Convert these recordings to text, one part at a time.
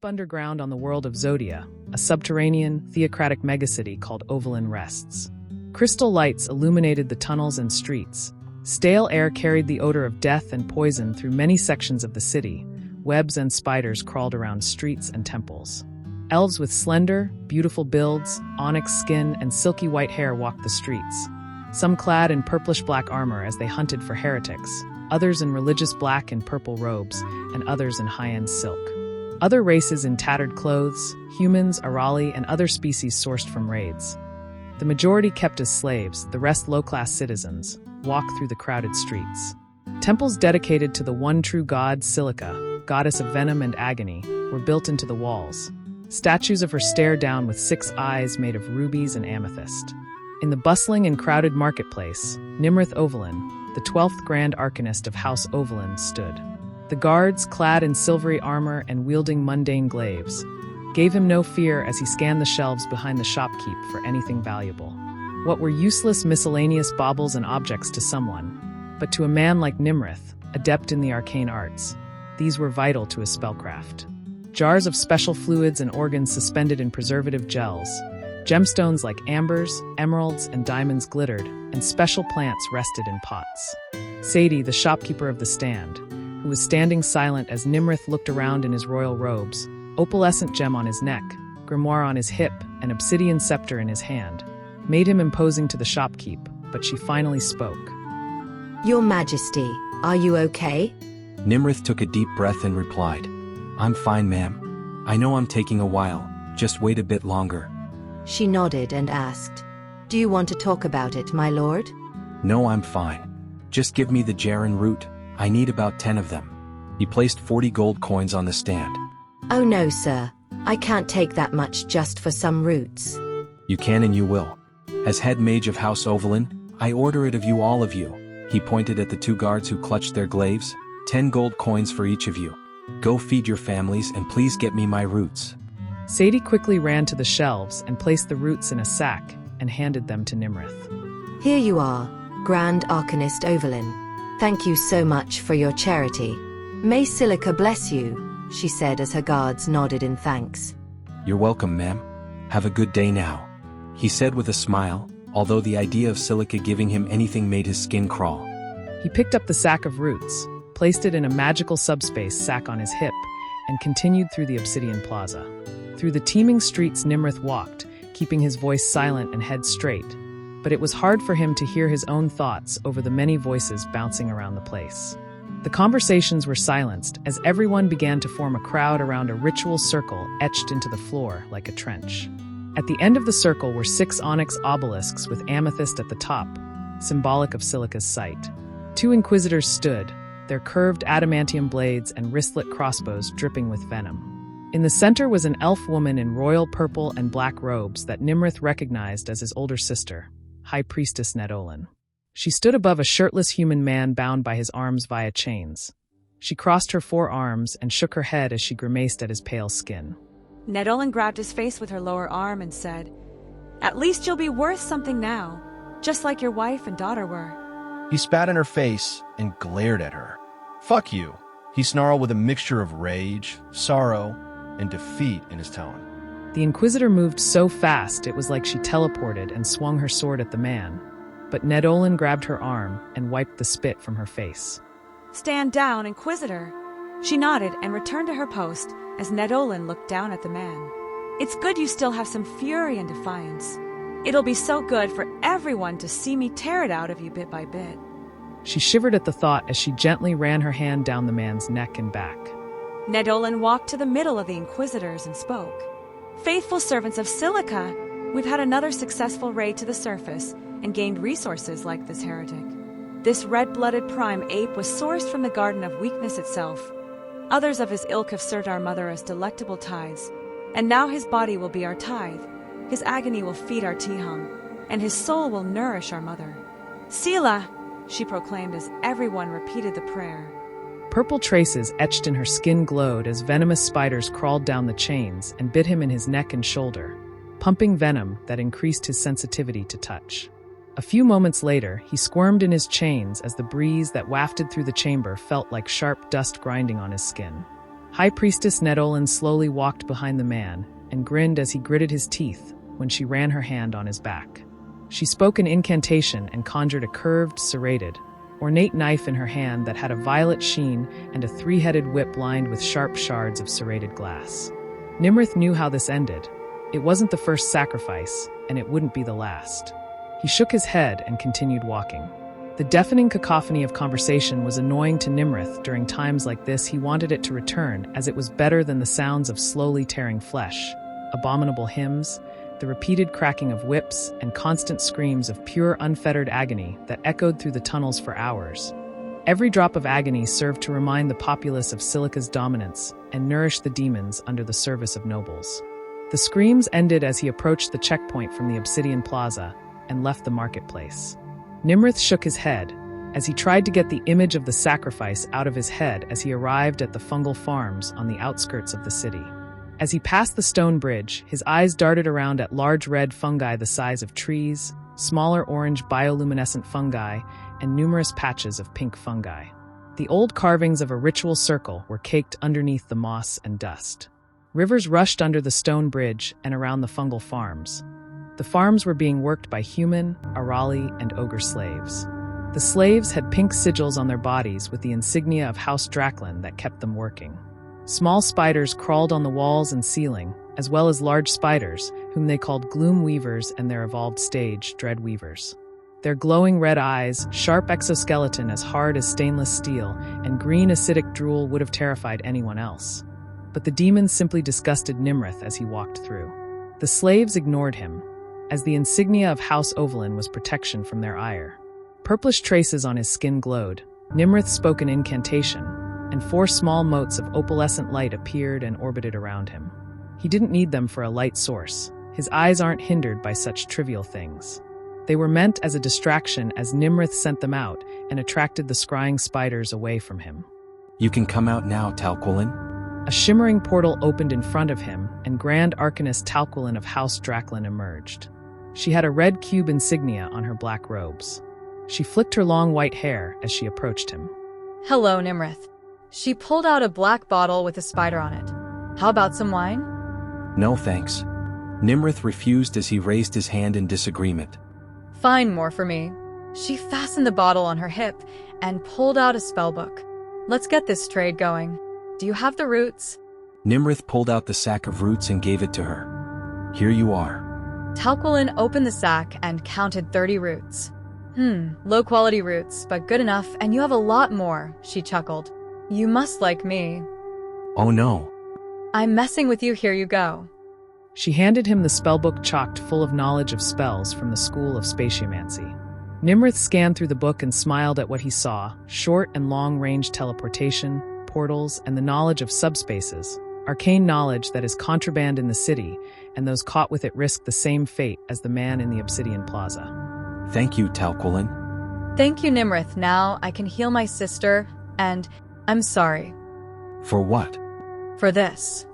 underground on the world of Zodia, a subterranean, theocratic megacity called Ovalin rests. Crystal lights illuminated the tunnels and streets. Stale air carried the odor of death and poison through many sections of the city. Webs and spiders crawled around streets and temples. Elves with slender, beautiful builds, onyx skin, and silky white hair walked the streets, some clad in purplish-black armor as they hunted for heretics, others in religious black and purple robes, and others in high-end silk. Other races in tattered clothes, humans, Arali, and other species sourced from raids. The majority kept as slaves, the rest low-class citizens, walked through the crowded streets. Temples dedicated to the one true god, Silica, goddess of venom and agony, were built into the walls. Statues of her stare down with 6 eyes made of rubies and amethyst. In the bustling and crowded marketplace, Nimrith Ovalin, the 12th Grand Arcanist of House Ovalin, stood. The guards, clad in silvery armor and wielding mundane glaives, gave him no fear as he scanned the shelves behind the shopkeep for anything valuable. What were useless miscellaneous baubles and objects to someone, but to a man like Nimrith, adept in the arcane arts, these were vital to his spellcraft. Jars of special fluids and organs suspended in preservative gels, gemstones like ambers, emeralds, and diamonds glittered, and special plants rested in pots. Sadie, the shopkeeper of the stand, who was standing silent as Nimrith looked around in his royal robes, opalescent gem on his neck, grimoire on his hip, and obsidian scepter in his hand, made him imposing to the shopkeep, but she finally spoke. Your Majesty, are you okay? Nimrith took a deep breath and replied, I'm fine, ma'am. I know I'm taking a while, just wait a bit longer. She nodded and asked, Do you want to talk about it, my lord? No, I'm fine. Just give me the Jaren root. I need about 10 of them. He placed 40 gold coins on the stand. Oh no, sir. I can't take that much just for some roots. You can and you will. As head mage of House Ovalin, I order it of you, all of you. He pointed at the 2 guards who clutched their glaives. 10 gold coins for each of you. Go feed your families and please get me my roots. Sadie quickly ran to the shelves and placed the roots in a sack and handed them to Nimrith. Here you are, Grand Arcanist Ovalin. Thank you so much for your charity. May Silica bless you, she said as her guards nodded in thanks. You're welcome, ma'am. Have a good day now, he said with a smile, although the idea of Silica giving him anything made his skin crawl. He picked up the sack of roots, placed it in a magical subspace sack on his hip, and continued through the obsidian plaza. Through the teeming streets Nimrith walked, keeping his voice silent and head straight, but it was hard for him to hear his own thoughts over the many voices bouncing around the place. The conversations were silenced as everyone began to form a crowd around a ritual circle etched into the floor like a trench. At the end of the circle were 6 onyx obelisks with amethyst at the top, symbolic of Silica's sight. 2 inquisitors stood, their curved adamantium blades and wristlet crossbows dripping with venom. In the center was an elf woman in royal purple and black robes that Nimrith recognized as his older sister, High Priestess Nedolin. She stood above a shirtless human man bound by his arms via chains. She crossed her 4 arms and shook her head as she grimaced at his pale skin. Nedolin grabbed his face with her lower arm and said, At least you'll be worth something now, just like your wife and daughter were. He spat in her face and glared at her. Fuck you, he snarled with a mixture of rage, sorrow, and defeat in his tone. The Inquisitor moved so fast it was like she teleported and swung her sword at the man, but Nedolin grabbed her arm and wiped the spit from her face. Stand down, Inquisitor. She nodded and returned to her post as Nedolin looked down at the man. It's good you still have some fury and defiance. It'll be so good for everyone to see me tear it out of you bit by bit. She shivered at the thought as she gently ran her hand down the man's neck and back. Nedolin walked to the middle of the Inquisitors and spoke. Faithful servants of Silica, we've had another successful raid to the surface and gained resources like this heretic. This red-blooded prime ape was sourced from the Garden of Weakness itself. Others of his ilk have served our mother as delectable tithes, and now his body will be our tithe. His agony will feed our Tihum, and his soul will nourish our mother. Sila, she proclaimed as everyone repeated the prayer. Purple traces etched in her skin glowed as venomous spiders crawled down the chains and bit him in his neck and shoulder, pumping venom that increased his sensitivity to touch. A few moments later, he squirmed in his chains as the breeze that wafted through the chamber felt like sharp dust grinding on his skin. High Priestess Nedolin slowly walked behind the man and grinned as he gritted his teeth when she ran her hand on his back. She spoke an incantation and conjured a curved, serrated, ornate knife in her hand that had a violet sheen and a three-headed whip lined with sharp shards of serrated glass. Nimrith knew how this ended. It wasn't the first sacrifice, and it wouldn't be the last. He shook his head and continued walking. The deafening cacophony of conversation was annoying to Nimrith. During times like this, he wanted it to return, as it was better than the sounds of slowly tearing flesh, abominable hymns, the repeated cracking of whips, and constant screams of pure, unfettered agony that echoed through the tunnels for hours. Every drop of agony served to remind the populace of Silica's dominance and nourish the demons under the service of nobles. The screams ended as he approached the checkpoint from the Obsidian Plaza and left the marketplace. Nimrith shook his head as he tried to get the image of the sacrifice out of his head as he arrived at the fungal farms on the outskirts of the city. As he passed the stone bridge, his eyes darted around at large red fungi the size of trees, smaller orange bioluminescent fungi, and numerous patches of pink fungi. The old carvings of a ritual circle were caked underneath the moss and dust. Rivers rushed under the stone bridge and around the fungal farms. The farms were being worked by human, Arali, and ogre slaves. The slaves had pink sigils on their bodies with the insignia of House Draklin that kept them working. Small spiders crawled on the walls and ceiling, as well as large spiders, whom they called gloom weavers and their evolved stage, dread weavers. Their glowing red eyes, sharp exoskeleton as hard as stainless steel, and green acidic drool would have terrified anyone else. But the demons simply disgusted Nimrith as he walked through. The slaves ignored him, as the insignia of House Ovalin was protection from their ire. Purplish traces on his skin glowed. Nimrith spoke an incantation, and 4 small motes of opalescent light appeared and orbited around him. He didn't need them for a light source. His eyes aren't hindered by such trivial things. They were meant as a distraction as Nimrith sent them out and attracted the scrying spiders away from him. You can come out now, Talquilin. A shimmering portal opened in front of him, and Grand Arcanist Talquilin of House Draklin emerged. She had a red cube insignia on her black robes. She flicked her long white hair as she approached him. Hello, Nimrith. She pulled out a black bottle with a spider on it. How about some wine? No thanks. Nimrith refused as he raised his hand in disagreement. Fine, more for me. She fastened the bottle on her hip and pulled out a spellbook. Let's get this trade going. Do you have the roots? Nimrith pulled out the sack of roots and gave it to her. Here you are. Talquilin opened the sack and counted 30 roots. Low-quality roots, but good enough, and you have a lot more, she chuckled. You must like me. Oh no. I'm messing with you, here you go. She handed him the spellbook chocked full of knowledge of spells from the School of Spatiomancy. Nimrith scanned through the book and smiled at what he saw: short and long-range teleportation, portals, and the knowledge of subspaces, arcane knowledge that is contraband in the city, and those caught with it risk the same fate as the man in the Obsidian Plaza. Thank you, Talquilin. Thank you, Nimrith. Now I can heal my sister, and I'm sorry. For what? For this.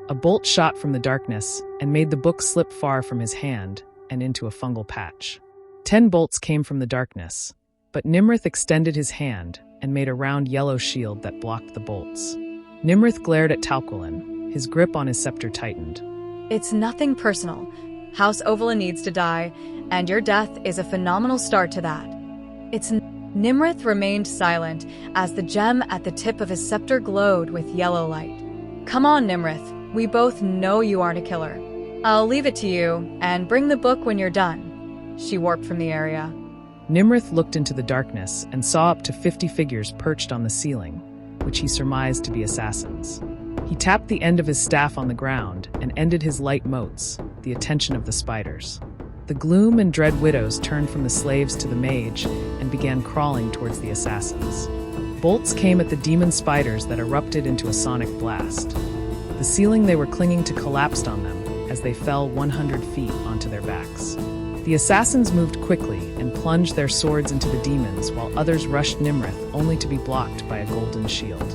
A bolt shot from the darkness and made the book slip far from his hand and into a fungal patch. 10 bolts came from the darkness, but Nimrith extended his hand and made a round yellow shield that blocked the bolts. Nimrith glared at Talquilin, his grip on his scepter tightened. It's nothing personal. House Ovalin needs to die, and your death is a phenomenal start to that. Nimrith remained silent as the gem at the tip of his scepter glowed with yellow light. Come on, Nimrith. We both know you aren't a killer. I'll leave it to you, and bring the book when you're done. She warped from the area. Nimrith looked into the darkness and saw up to 50 figures perched on the ceiling, which he surmised to be assassins. He tapped the end of his staff on the ground and ended his light motes, the attention of the spiders. The gloom and dread widows turned from the slaves to the mage and began crawling towards the assassins. Bolts came at the demon spiders that erupted into a sonic blast. The ceiling they were clinging to collapsed on them as they fell 100 feet onto their backs. The assassins moved quickly and plunged their swords into the demons while others rushed Nimrith only to be blocked by a golden shield.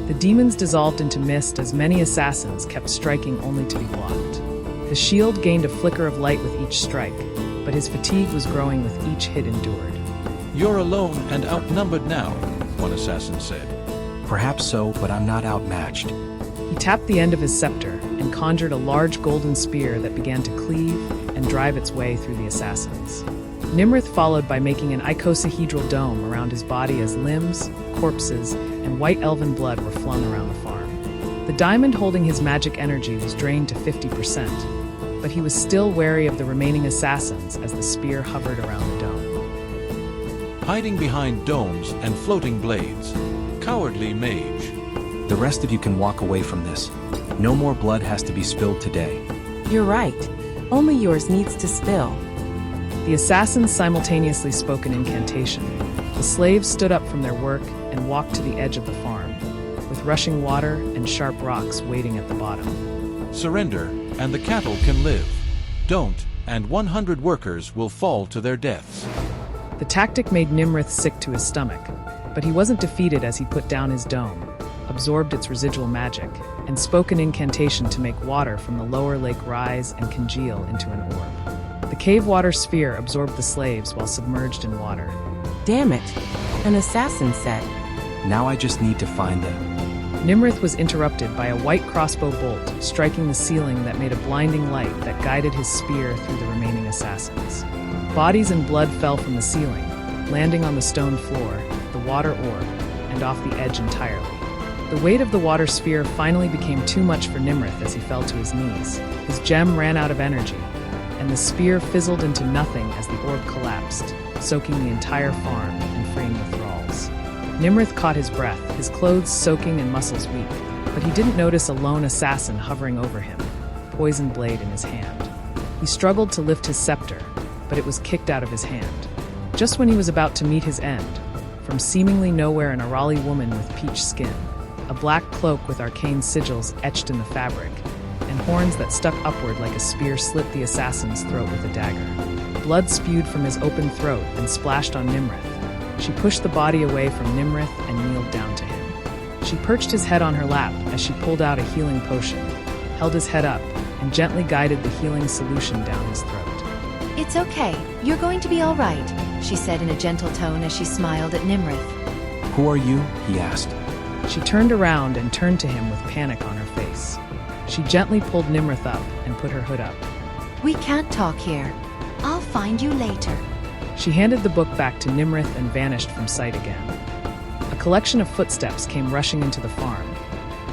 The demons dissolved into mist as many assassins kept striking only to be blocked. The shield gained a flicker of light with each strike, but his fatigue was growing with each hit endured. You're alone and outnumbered now, one assassin said. Perhaps so, but I'm not outmatched. He tapped the end of his scepter and conjured a large golden spear that began to cleave and drive its way through the assassins. Nimrith followed by making an icosahedral dome around his body as limbs, corpses, and white elven blood were flung around the farm. The diamond holding his magic energy was drained to 50%, but he was still wary of the remaining assassins as the spear hovered around the dome. Hiding behind domes and floating blades. Cowardly mage. The rest of you can walk away from this. No more blood has to be spilled today. You're right. Only yours needs to spill. The assassins simultaneously spoke an incantation. The slaves stood up from their work and walked to the edge of the farm, with rushing water and sharp rocks waiting at the bottom. Surrender, and the cattle can live. Don't, and 100 workers will fall to their deaths. The tactic made Nimrith sick to his stomach, but he wasn't defeated as he put down his dome, absorbed its residual magic, and spoke an incantation to make water from the lower lake rise and congeal into an orb. The cave water sphere absorbed the slaves while submerged in water. Damn it, an assassin set. Now I just need to find them. Nimrith was interrupted by a white crossbow bolt striking the ceiling that made a blinding light that guided his spear through the remaining assassins. Bodies and blood fell from the ceiling, landing on the stone floor, the water orb, and off the edge entirely. The weight of the water sphere finally became too much for Nimrith as he fell to his knees. His gem ran out of energy, and the spear fizzled into nothing as the orb collapsed, soaking the entire farm and freeing the thralls. Nimrith caught his breath, his clothes soaking and muscles weak, but he didn't notice a lone assassin hovering over him, poison blade in his hand. He struggled to lift his scepter, but it was kicked out of his hand. Just when he was about to meet his end, from seemingly nowhere an Arali woman with peach skin, a black cloak with arcane sigils etched in the fabric, and horns that stuck upward like a spear slit the assassin's throat with a dagger. Blood spewed from his open throat and splashed on Nimrith. She pushed the body away from Nimrith and kneeled down to him. She perched his head on her lap as she pulled out a healing potion, held his head up, and gently guided the healing solution down his throat. It's okay. You're going to be all right, she said in a gentle tone as she smiled at Nimrith. Who are you? He asked. She turned around and turned to him with panic on her face. She gently pulled Nimrith up and put her hood up. We can't talk here. I'll find you later. She handed the book back to Nimrith and vanished from sight again. A collection of footsteps came rushing into the farm.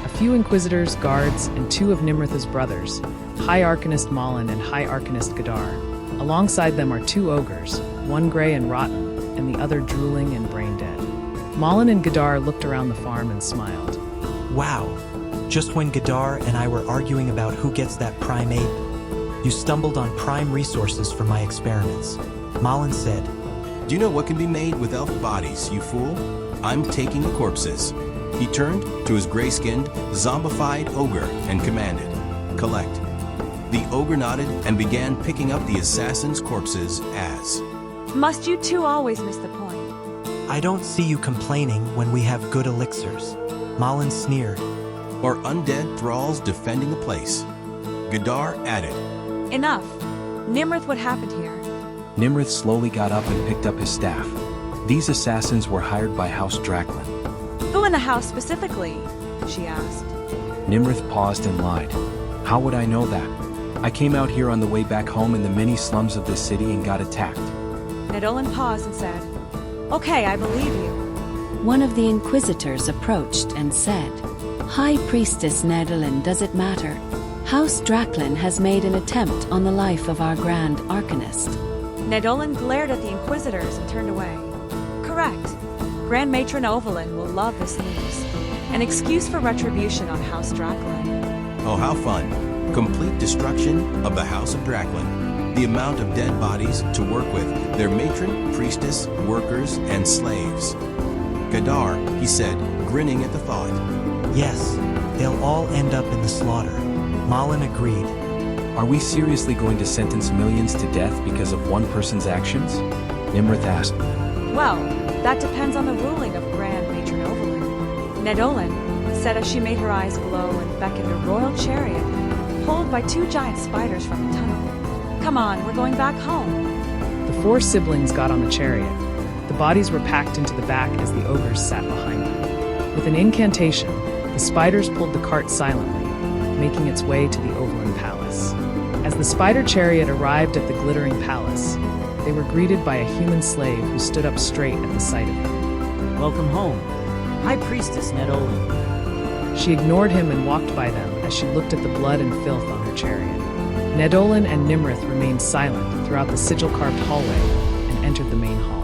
A few inquisitors, guards, and two of Nimrith's brothers, High Arcanist Malin and High Arcanist Gadar. Alongside them are two ogres, one gray and rotten, and the other drooling and brain-dead. Malin and Gadar looked around the farm and smiled. Wow, just when Gadar and I were arguing about who gets that prime ape, you stumbled on prime resources for my experiments. Malin said, Do you know what can be made with elf bodies, you fool? I'm taking the corpses. He turned to his gray-skinned, zombified ogre and commanded, Collect. The ogre nodded and began picking up the assassin's corpses as... Must you two always miss the point? I don't see you complaining when we have good elixirs. Malin sneered. Or undead thralls defending the place. Gadar added, Enough. Nimrith, what happened here? Nimrith slowly got up and picked up his staff. These assassins were hired by House Draklin. Who in the house specifically? She asked. Nimrith paused and lied. How would I know that? I came out here on the way back home in the mini slums of this city and got attacked. Nedolin paused and said, Okay, I believe you. One of the Inquisitors approached and said, High Priestess Nedolin, does it matter? House Draklin has made an attempt on the life of our Grand Arcanist. Nedolin glared at the Inquisitors and turned away. Correct. Grand Matron Ovalin will love this news. An excuse for retribution on House Draklin. Oh, how fun. Complete destruction of the House of Draklin. The amount of dead bodies to work with, their matron, priestess, workers, and slaves. Gadar, he said, grinning at the thought. Yes, they'll all end up in the slaughter. Malin agreed. Are we seriously going to sentence millions to death because of one person's actions? Nimrith asked. Well, that depends on the ruling of Grand Matron Ovalin. Nedolin said as she made her eyes glow and beckoned a royal chariot, pulled by two giant spiders from the tunnel. Come on, we're going back home. The four siblings got on the chariot. The bodies were packed into the back as the ogres sat behind them. With an incantation, the spiders pulled the cart silently, making its way to the Ovalin Palace. As the spider chariot arrived at the glittering palace, they were greeted by a human slave who stood up straight at the sight of them. Welcome home, High Priestess Nedolin. She ignored him and walked by them as she looked at the blood and filth on her chariot. Nedolin and Nimrith remained silent throughout the sigil-carved hallway and entered the main hall.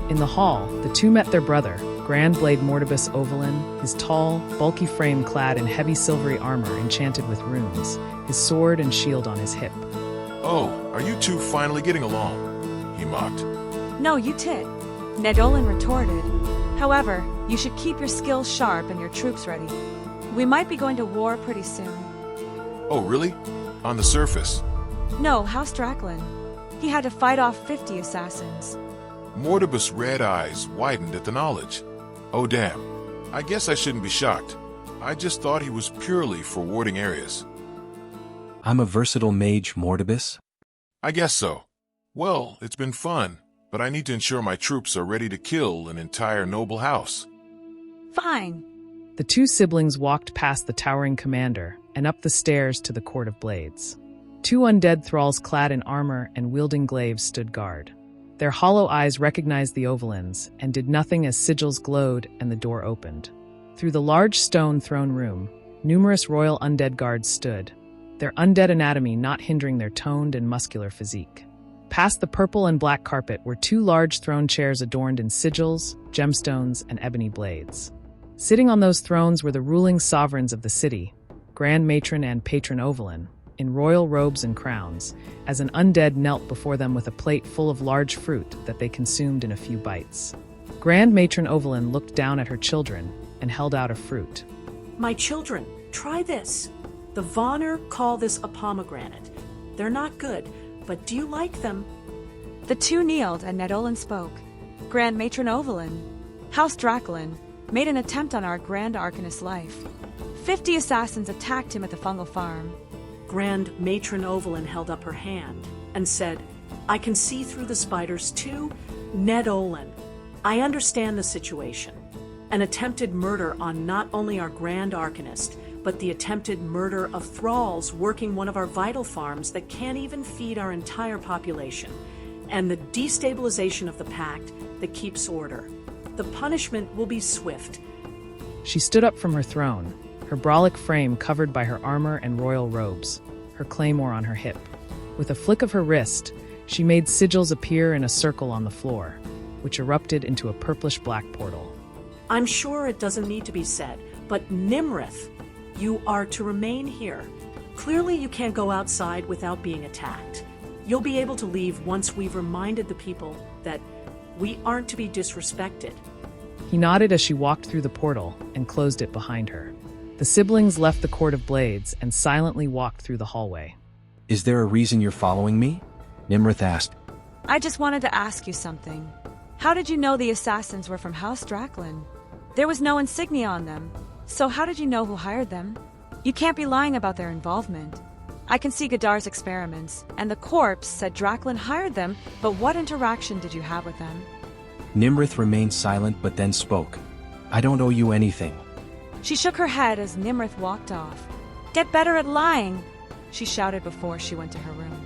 In the hall, the two met their brother, Grand Blade Mortibus Ovalin, his tall, bulky frame clad in heavy silvery armor enchanted with runes, his sword and shield on his hip. Oh, are you two finally getting along? He mocked. No, you tit, Nedolin retorted. However, you should keep your skills sharp and your troops ready. We might be going to war pretty soon. Oh, really? On the surface? No, House Draklin. He had to fight off 50 assassins. Mortibus' red eyes widened at the knowledge. Oh, damn. I guess I shouldn't be shocked. I just thought he was purely for warding areas. I'm a versatile mage, Mortibus. I guess so. Well, it's been fun, but I need to ensure my troops are ready to kill an entire noble house. Fine. The two siblings walked past the towering commander and up the stairs to the Court of Blades. Two undead thralls clad in armor and wielding glaives stood guard. Their hollow eyes recognized the Ovalins and did nothing as sigils glowed and the door opened. Through the large stone throne room, numerous royal undead guards stood, their undead anatomy not hindering their toned and muscular physique. Past the purple and black carpet were two large throne chairs adorned in sigils, gemstones, and ebony blades. Sitting on those thrones were the ruling sovereigns of the city, Grand Matron and Patron Ovalin, in royal robes and crowns, as an undead knelt before them with a plate full of large fruit that they consumed in a few bites. Grand Matron Ovalin looked down at her children and held out a fruit. My children, try this. The Vonner call this a pomegranate. They're not good, but do you like them? The two kneeled and Nedolin spoke. Grand Matron Ovalin, House Draklin, made an attempt on our Grand Arcanist life. 50 assassins attacked him at the fungal farm. Grand Matron Ovalin held up her hand and said, I can see through the spiders too. Nedolin, I understand the situation. An attempted murder on not only our Grand Arcanist, but the attempted murder of thralls working one of our vital farms that can't even feed our entire population, and the destabilization of the pact that keeps order. The punishment will be swift. She stood up from her throne, her brolic frame covered by her armor and royal robes, her claymore on her hip. With a flick of her wrist, she made sigils appear in a circle on the floor, which erupted into a purplish-black portal. I'm sure it doesn't need to be said, but Nimrith, you are to remain here. Clearly you can't go outside without being attacked. You'll be able to leave once we've reminded the people that we aren't to be disrespected. He nodded as she walked through the portal and closed it behind her. The siblings left the Court of Blades and silently walked through the hallway. Is there a reason you're following me? Nimrith asked. I just wanted to ask you something. How did you know the assassins were from House Draklin? There was no insignia on them, so how did you know who hired them? You can't be lying about their involvement. I can see Gadar's experiments, and the corpse said Draklin hired them, but what interaction did you have with them? Nimrith remained silent but then spoke. I don't owe you anything. She shook her head as Nimrith walked off. Get better at lying, she shouted before she went to her room.